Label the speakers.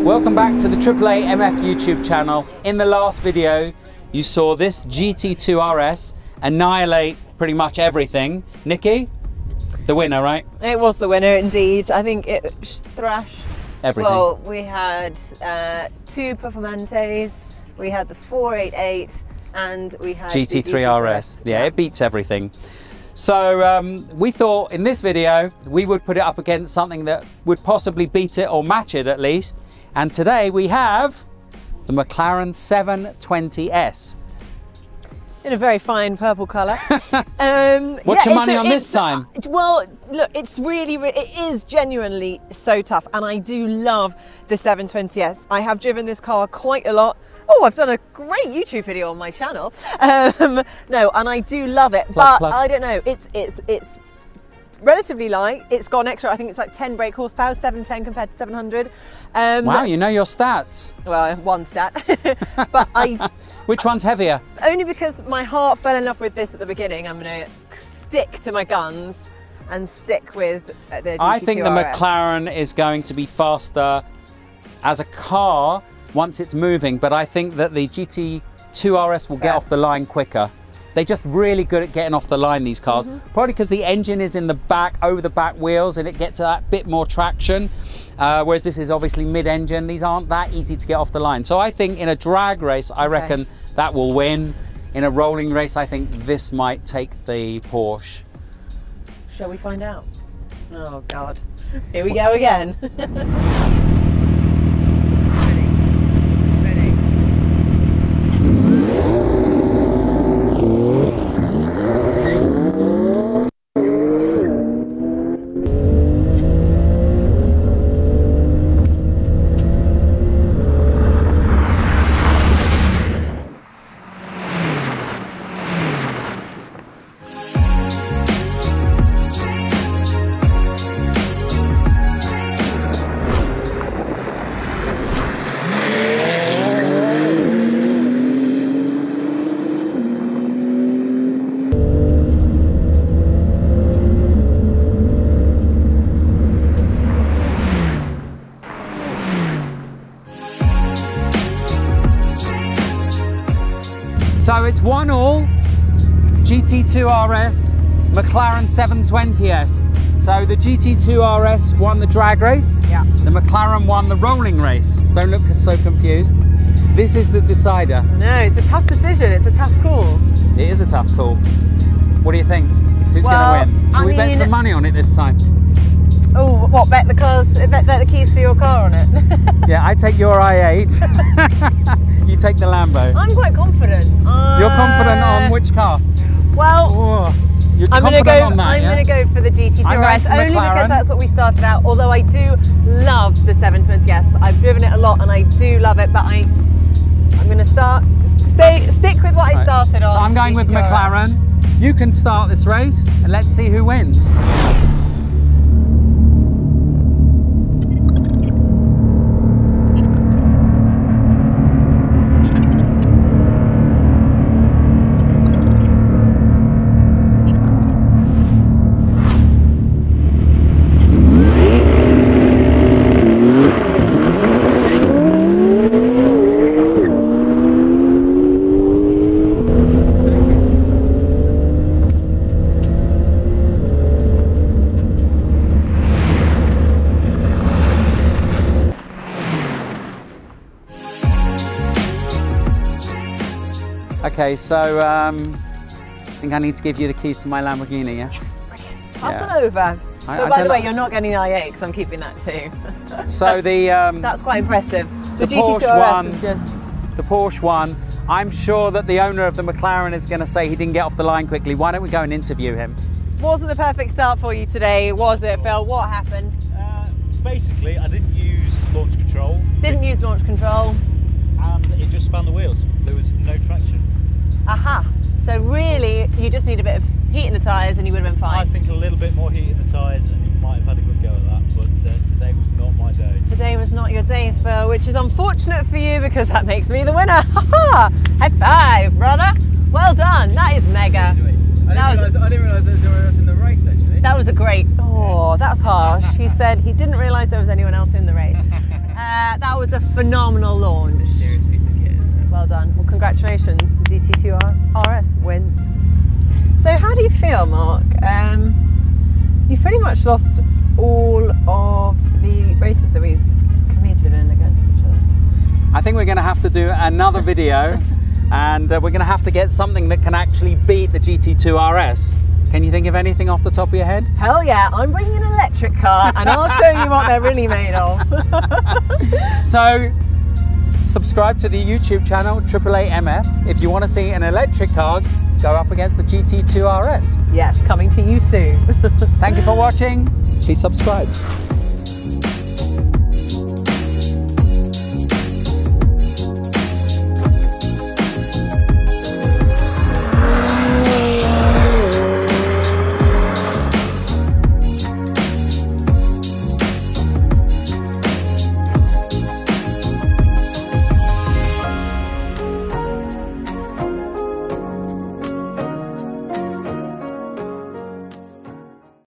Speaker 1: Welcome back to the AAA MF YouTube channel. In the last video, you saw this GT2 RS annihilate pretty much everything. Nikki, the winner, right?
Speaker 2: It was the winner indeed. I think it thrashed
Speaker 1: everything.
Speaker 2: Well, we had two Performantes, we had the 488, and we had
Speaker 1: GT3 RS. Yeah, it beats everything. So we thought in this video we would put it up against something that would possibly beat it or match it at least. And today we have the MCLAREN 720S.
Speaker 2: In a very fine purple colour.
Speaker 1: What's your money on this time?
Speaker 2: Well, look, it is genuinely so tough, and I do love the 720S. I have driven this car quite a lot. Oh, I've done a great YouTube video on my channel. No, and I do love it, but I don't know. It's relatively light. It's got an extra, I think it's like 10 brake horsepower, 710 compared to 700.
Speaker 1: Wow, you know your stats.
Speaker 2: Well, one stat. But
Speaker 1: Which one's heavier?
Speaker 2: Only because my heart fell in love with this at the beginning. I'm going to stick to my guns and stick with the GT2
Speaker 1: I think the
Speaker 2: RS.
Speaker 1: MCLAREN is going to be faster as a car once it's moving, but I think that the GT2 RS will get off the line quicker. They're just really good at getting off the line, these cars. Probably because the engine is in the back, over the back wheels, and it gets that bit more traction. Whereas this is obviously mid-engine. These aren't that easy to get off the line. So I think in a drag race, I reckon that will win. In a rolling race, I think this might take the Porsche.
Speaker 2: Shall we find out? Oh God, here we go again.
Speaker 1: So it's 1-1, GT2 RS, MCLAREN 720S. So the GT2 RS won the drag race, the MCLAREN won the rolling race. Don't look so confused. This is the decider.
Speaker 2: No, it's a tough decision, it's a tough call.
Speaker 1: It is a tough call. What do you think? Who's going to win? Should we bet some money on it this time?
Speaker 2: Oh, what, bet the keys to your car on it?
Speaker 1: Yeah, I take your i8. You take the Lambo.
Speaker 2: I'm quite confident.
Speaker 1: You're confident on which car?
Speaker 2: Well,
Speaker 1: you're
Speaker 2: I'm going to go for the GT2 RS only because that's what we started out. Although I do love the 720S. I've driven it a lot and I do love it, but I'm going to stick with what I started on.
Speaker 1: So I'm going with the MCLAREN. You can start this race and let's see who wins. Okay, so I think I need to give you the keys to my Lamborghini, yeah?
Speaker 2: Yes, brilliant. Pass it over. But by the way, you're not getting the i8 because I'm keeping that too.
Speaker 1: So the
Speaker 2: that's quite impressive. The
Speaker 1: Porsche
Speaker 2: GT2 RS is just...
Speaker 1: The Porsche won. I'm sure that the owner of the MCLAREN is going to say he didn't get off the line quickly. Why don't we go and interview him?
Speaker 2: Wasn't the perfect start for you today, was it, Phil? What happened?
Speaker 3: Basically, I didn't use launch control.
Speaker 2: Didn't use launch control.
Speaker 3: And it just spun the wheels. There was no traction.
Speaker 2: Aha. So really, you just need a bit of heat in the tyres and you would have been fine.
Speaker 3: I think a little bit more heat in the tyres and you might have had a good go at that, but today was not my day.
Speaker 2: Today was not your day, Phil, which is unfortunate for you because that makes me the winner. Ha-ha! High five, brother. Well done. That is mega.
Speaker 4: I didn't realise there was anyone else in the race, actually.
Speaker 2: That was a great... Oh, Oh, that's harsh. He said he didn't realise there was anyone else in the race. That was a phenomenal launch.
Speaker 4: It's a serious piece of kit.
Speaker 2: Well done. Well, congratulations. The GT2 RS wins. So how do you feel, Mark? You've pretty much lost all of the races that we've competed in against each other.
Speaker 1: I think we're going to have to do another video and we're going to have to get something that can actually beat the GT2 RS. Can you think of anything off the top of your head?
Speaker 2: Hell yeah, I'm bringing an electric car and I'll show you what they're really made of.
Speaker 1: So, subscribe to the YouTube channel AAAMF if you want to see an electric car go up against the GT2 RS.
Speaker 2: Yes, coming to you soon.
Speaker 1: Thank you for watching. Please subscribe.